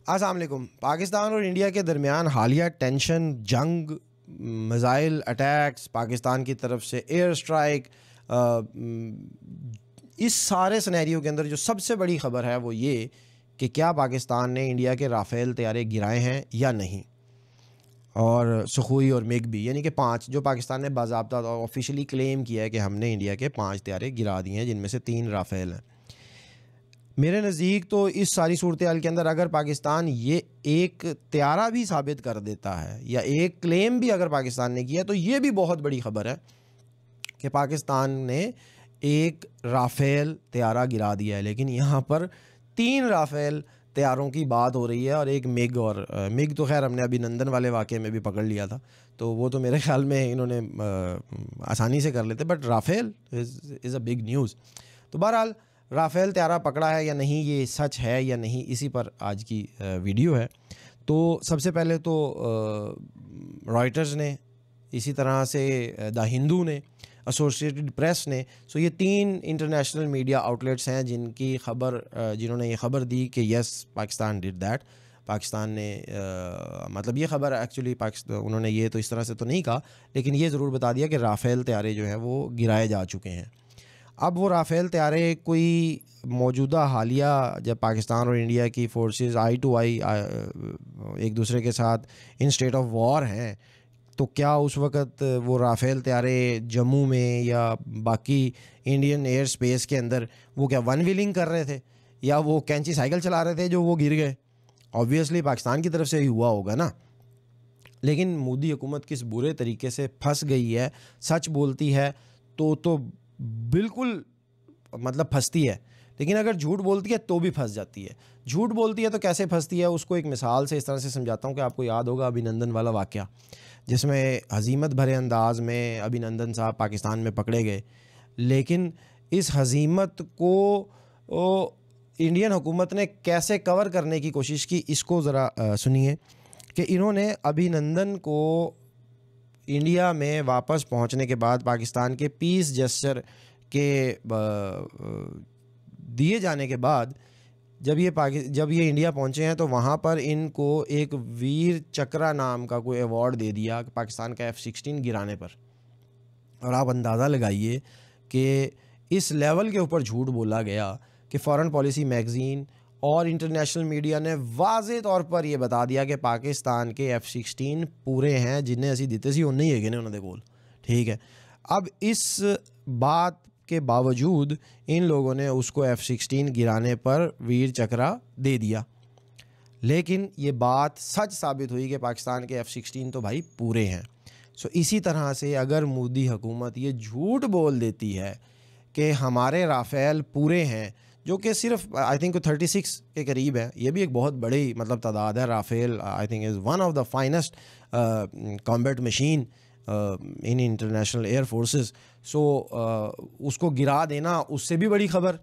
अस्सलाम वालेकुम। पाकिस्तान और इंडिया के दरमियान हालिया टेंशन, जंग, मिसाइल अटैक्स, पाकिस्तान की तरफ से एयर स्ट्राइक, इस सारे सिनेरियो के अंदर जो सबसे बड़ी ख़बर है वो ये कि क्या पाकिस्तान ने इंडिया के राफ़ेल तैयारे गिराए हैं या नहीं। और सुखोई और मिग भी, यानी कि 5 जो पाकिस्तान ने बाज़ाब्ता ऑफिशियली क्लेम किया है कि हमने इंडिया के 5 तैयारे गिरा दिए हैं, जिनमें से 3 राफ़ेल हैं। मेरे नज़दीक तो इस सारी सूरत हाल के अंदर अगर पाकिस्तान ये एक त्यारा भी साबित कर देता है या एक क्लेम भी अगर पाकिस्तान ने किया, तो ये भी बहुत बड़ी ख़बर है कि पाकिस्तान ने एक राफ़ेल त्यारा गिरा दिया है। लेकिन यहाँ पर 3 राफ़ेल तैयारों की बात हो रही है और एक मिग, और मिग तो खैर हमने अभिनंदन वाले वाक़े में भी पकड़ लिया था, तो वो तो मेरे ख़्याल में इन्होंने आसानी से कर लेते, but Rafael is a big news. तो बहरहाल राफ़ेल त्यारा पकड़ा है या नहीं, ये सच है या नहीं, इसी पर आज की वीडियो है। तो सबसे पहले तो रॉयटर्स ने, इसी तरह से द हिंदू ने, एसोसिएटेड प्रेस ने, सो ये 3 इंटरनेशनल मीडिया आउटलेट्स हैं जिनकी ख़बर जिन्होंने ये ख़बर दी कि yes Pakistan did that. Pakistan ने मतलब ये ख़बर एक्चुअली उन्होंने ये तो इस तरह से तो नहीं कहा, लेकिन ये ज़रूर बता दिया कि राफ़ेल तैयारे जो हैं वो गिराए जा चुके हैं। अब वो राफ़ेल तैयारे कोई मौजूदा हालिया जब पाकिस्तान और इंडिया की फ़ोर्सेस आई टू आई एक दूसरे के साथ इन स्टेट ऑफ वॉर हैं, तो क्या उस वक़्त वो राफ़ेल तैयारे जम्मू में या बाकी इंडियन एयर स्पेस के अंदर वो क्या वन व्हीलिंग कर रहे थे या वो कैंची साइकिल चला रहे थे जो वो गिर गए? ऑब्वियसली पाकिस्तान की तरफ से ही हुआ होगा ना। लेकिन मोदी हुकूमत किस बुरे तरीके से फंस गई है, सच बोलती है तो बिल्कुल मतलब फंसती है, लेकिन अगर झूठ बोलती है तो भी फंस जाती है। झूठ बोलती है तो कैसे फंसती है, उसको एक मिसाल से इस तरह से समझाता हूँ कि आपको याद होगा अभिनंदन वाला वाक़या, जिसमें हज़ीमत भरे अंदाज में अभिनंदन साहब पाकिस्तान में पकड़े गए। लेकिन इस हज़ीमत को इंडियन हुकूमत ने कैसे कवर करने की कोशिश की, इसको ज़रा सुनिए कि इन्होंने अभिनंदन को इंडिया में वापस पहुंचने के बाद पाकिस्तान के पीस जेस्चर के दिए जाने के बाद जब ये इंडिया पहुंचे हैं, तो वहाँ पर इनको एक वीर चक्रा नाम का कोई अवार्ड दे दिया पाकिस्तान का F-16 गिराने पर। और आप अंदाज़ा लगाइए कि इस लेवल के ऊपर झूठ बोला गया कि फॉरेन पॉलिसी मैगज़ीन और इंटरनेशनल मीडिया ने वाज़े तौर पर यह बता दिया कि पाकिस्तान के F-16 पूरे हैं, जिन्हें असी दिते सी उन्हें ही है उन्होंने कोल। ठीक है, अब इस बात के बावजूद इन लोगों ने उसको F-16 गिराने पर वीर चक्रा दे दिया। लेकिन ये बात सच साबित हुई कि पाकिस्तान के F-16 तो भाई पूरे हैं। सो इसी तरह से अगर मोदी हुकूमत ये झूठ बोल देती है कि हमारे राफ़ेल पूरे हैं, जो कि सिर्फ आई थिंक 36 के करीब है, ये भी एक बहुत बड़ी मतलब तादाद है। Rafale I think is one of the finest combat machine in international air forces. So उसको गिरा देना उससे भी बड़ी ख़बर,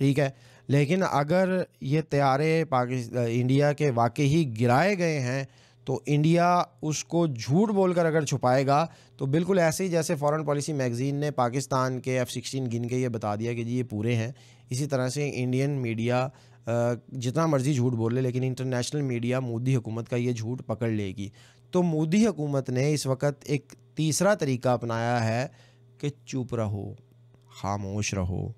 ठीक है। लेकिन अगर ये तैयारे इंडिया के वाकई ही गिराए गए हैं, तो इंडिया उसको झूठ बोलकर अगर छुपाएगा तो बिल्कुल ऐसे ही जैसे फॉरेन पॉलिसी मैगज़ीन ने पाकिस्तान के F-16 गिन के ये बता दिया कि जी ये पूरे हैं, इसी तरह से इंडियन मीडिया जितना मर्ज़ी झूठ बोल ले, लेकिन इंटरनेशनल मीडिया मोदी हुकूमत का ये झूठ पकड़ लेगी। तो मोदी हुकूमत ने इस वक्त एक तीसरा तरीका अपनाया है कि चुप रहो, खामोश रहो,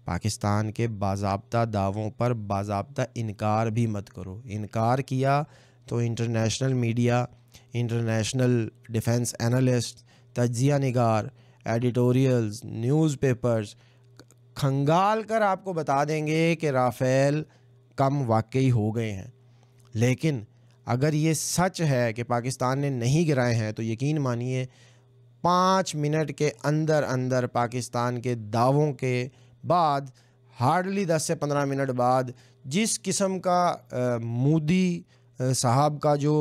पाकिस्तान के बाज़ाब्ता दावों पर बाज़ाब्ता इनकार भी मत करो। इनकार किया तो international media, international defence analyst, तज्ज़िया निगार, एडिटोरियल्स, न्यूज़पेपर्स खंगाल कर आपको बता देंगे कि राफ़ेल कम वाकई हो गए हैं। लेकिन अगर ये सच है कि पाकिस्तान ने नहीं गिराए हैं, तो यकीन मानिए 5 मिनट के अंदर अंदर पाकिस्तान के दावों के बाद, हार्डली 10 से 15 मिनट बाद, जिस किस्म का मोदी साहब का जो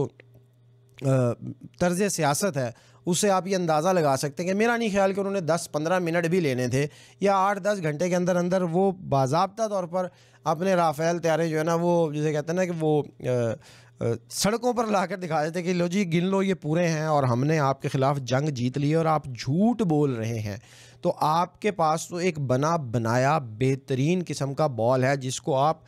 तर्ज़ सियासत है, उससे आप ये अंदाज़ा लगा सकते हैं कि मेरा नहीं ख्याल कि उन्होंने 10-15 मिनट भी लेने थे, या 8-10 घंटे के अंदर अंदर वो बाज़ाब्ता तौर पर अपने राफ़ेल तैयारे जो है ना, वो जिसे कहते हैं ना कि वो सड़कों पर ला कर दिखा देते कि लो जी गिन लो ये पूरे हैं और हमने आपके ख़िलाफ़ जंग जीत ली है, और आप झूठ बोल रहे हैं। तो आपके पास तो एक बना बनाया बेहतरीन किस्म का बॉल है जिसको आप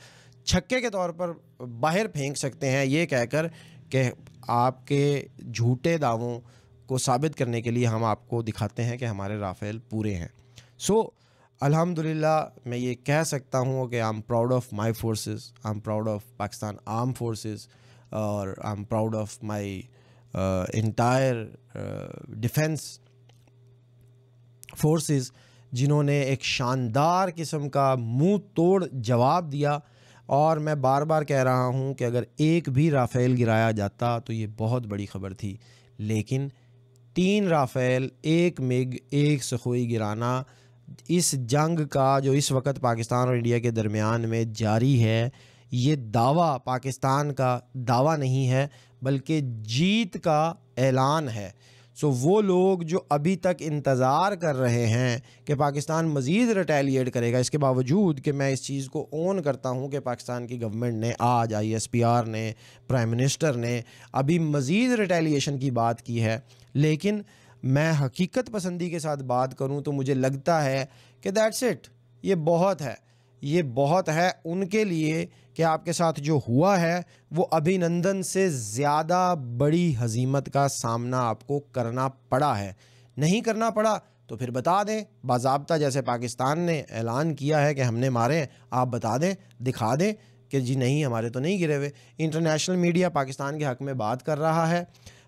छक्के के तौर पर बाहर फेंक सकते हैं, ये कहकर कि आपके झूठे दावों को साबित करने के लिए हम आपको दिखाते हैं कि हमारे राफ़ेल पूरे हैं। सो अल्हम्दुलिल्लाह मैं ये कह सकता हूँ कि I am proud of my forces, I am proud of Pakistan arm forces, और I am proud of my entire defence forces, जिन्होंने एक शानदार किस्म का मुंह तोड़ जवाब दिया। और मैं बार बार कह रहा हूँ कि अगर एक भी राफ़ेल गिराया जाता तो ये बहुत बड़ी ख़बर थी, लेकिन 3 राफ़ेल, 1 मिग, 1 सखोई गिराना इस जंग का जो इस वक्त पाकिस्तान और इंडिया के दरमियान में जारी है, ये दावा पाकिस्तान का दावा नहीं है बल्कि जीत का ऐलान है। सो वो लोग जो अभी तक इंतज़ार कर रहे हैं कि पाकिस्तान मज़ीद रिटेलिएट करेगा, इसके बावजूद कि मैं इस चीज़ को ओन करता हूँ कि पाकिस्तान की गवर्नमेंट ने आज, ISPR ने, प्राइम मिनिस्टर ने अभी मज़ीद रिटेलिएशन की बात की है, लेकिन मैं हकीकत पसंदी के साथ बात करूँ तो मुझे लगता है कि दैट्स इट, ये बहुत है, ये बहुत है उनके लिए कि आपके साथ जो हुआ है वो अभिनंदन से ज़्यादा बड़ी हज़ीमत का सामना आपको करना पड़ा है। नहीं करना पड़ा तो फिर बता दें बाज़ाब्ता, जैसे पाकिस्तान ने ऐलान किया है कि हमने मारे हैं, आप बता दें, दिखा दें कि जी नहीं हमारे तो नहीं गिरे हुए। इंटरनेशनल मीडिया पाकिस्तान के हक़ में बात कर रहा है,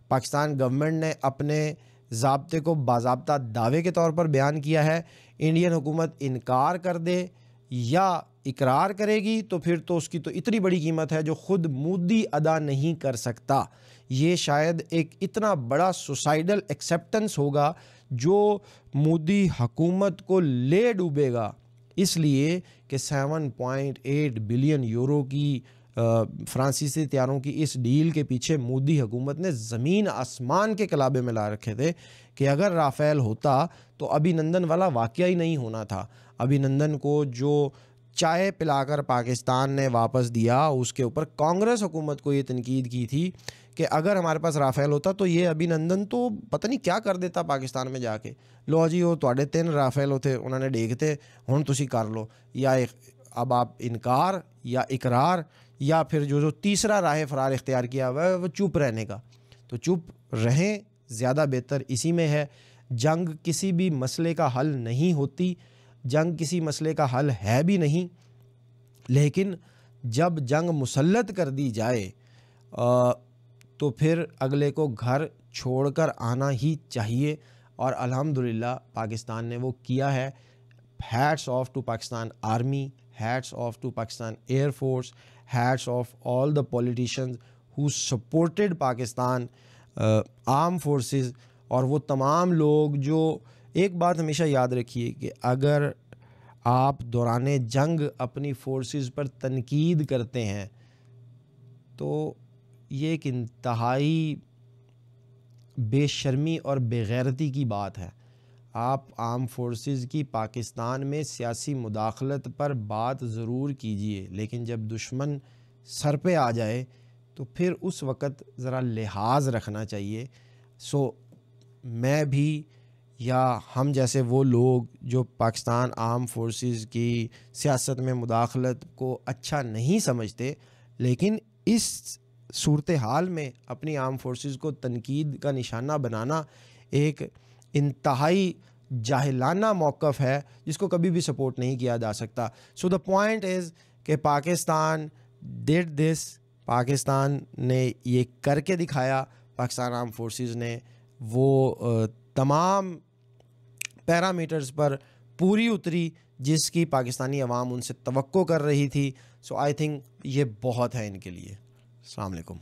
पाकिस्तान गवर्नमेंट ने अपने ज़ाब्ते को बाज़ाब्ता दावे के तौर पर बयान किया है। इंडियन हुकूमत इनकार कर दे या इकरार करेगी तो फिर तो उसकी तो इतनी बड़ी कीमत है जो ख़ुद मोदी अदा नहीं कर सकता। ये शायद एक इतना बड़ा सुसाइडल एक्सेप्टेंस होगा जो मोदी हुकूमत को ले डूबेगा, इसलिए कि 7.8 बिलियन यूरो की फ्रांसीसी तैयारों की इस डील के पीछे मोदी हुकूमत ने ज़मीन आसमान के कलाबे में ला रखे थे कि अगर राफ़ेल होता तो अभिनंदन वाला वाक़या ही नहीं होना था। अभिनंदन को जो चाय पिलाकर पाकिस्तान ने वापस दिया, उसके ऊपर कांग्रेस हुकूमत को ये तनकीद की थी कि अगर हमारे पास राफ़ेल होता तो ये अभिनंदन तो पता नहीं क्या कर देता पाकिस्तान में जाके। लो जी वो तुहाडे 3 राफ़ेल होते, उन्होंने देखते हुण तुसी कर लो, या अब आप इनकार या इकरार या फिर जो तीसरा राह फ़रार इख्तियार किया हुआ है वो चुप रहने का, तो चुप रहें, ज़्यादा बेहतर इसी में है। जंग किसी भी मसले का हल नहीं होती, जंग किसी मसले का हल है भी नहीं, लेकिन जब जंग मुसल्लत कर दी जाए तो फिर अगले को घर छोड़कर आना ही चाहिए, और अल्हम्दुलिल्लाह पाकिस्तान ने वो किया है। Hats off to Pakistan army, hats off to Pakistan air force, hats off all the politicians who supported Pakistan arm forces, और वो तमाम लोग जो, एक बात हमेशा याद रखिए कि अगर आप दौरान जंग अपनी फोर्सेस पर तनकीद करते हैं तो ये एक इंतहाई बेशर्मी और बेगैरती की बात है। आप आर्म फोर्सेस की पाकिस्तान में सियासी मुदाखलत पर बात ज़रूर कीजिए, लेकिन जब दुश्मन सर पे आ जाए तो फिर उस वक़्त ज़रा लिहाज रखना चाहिए। सो मैं भी या हम जैसे वो लोग जो पाकिस्तान आर्म फोर्सेस की सियासत में मुदाखलत को अच्छा नहीं समझते, लेकिन इस सूरत हाल में अपनी आर्म फोर्सेस को तनकीद का निशाना बनाना एक इंतहाई जाहिलाना मौक़िफ़ है जिसको कभी भी सपोर्ट नहीं किया जा सकता। सो द पॉइंट इज़ कि पाकिस्तान डिड दिस, पाकिस्तान ने ये करके दिखाया, पाकिस्तान आर्म फोर्सेस ने वो तमाम पैरामीटर्स पर पूरी उतरी जिसकी पाकिस्तानी अवाम उनसे तवक्को कर रही थी। सो आई थिंक ये बहुत है इनके लिए। अस्सलाम वालेकुम।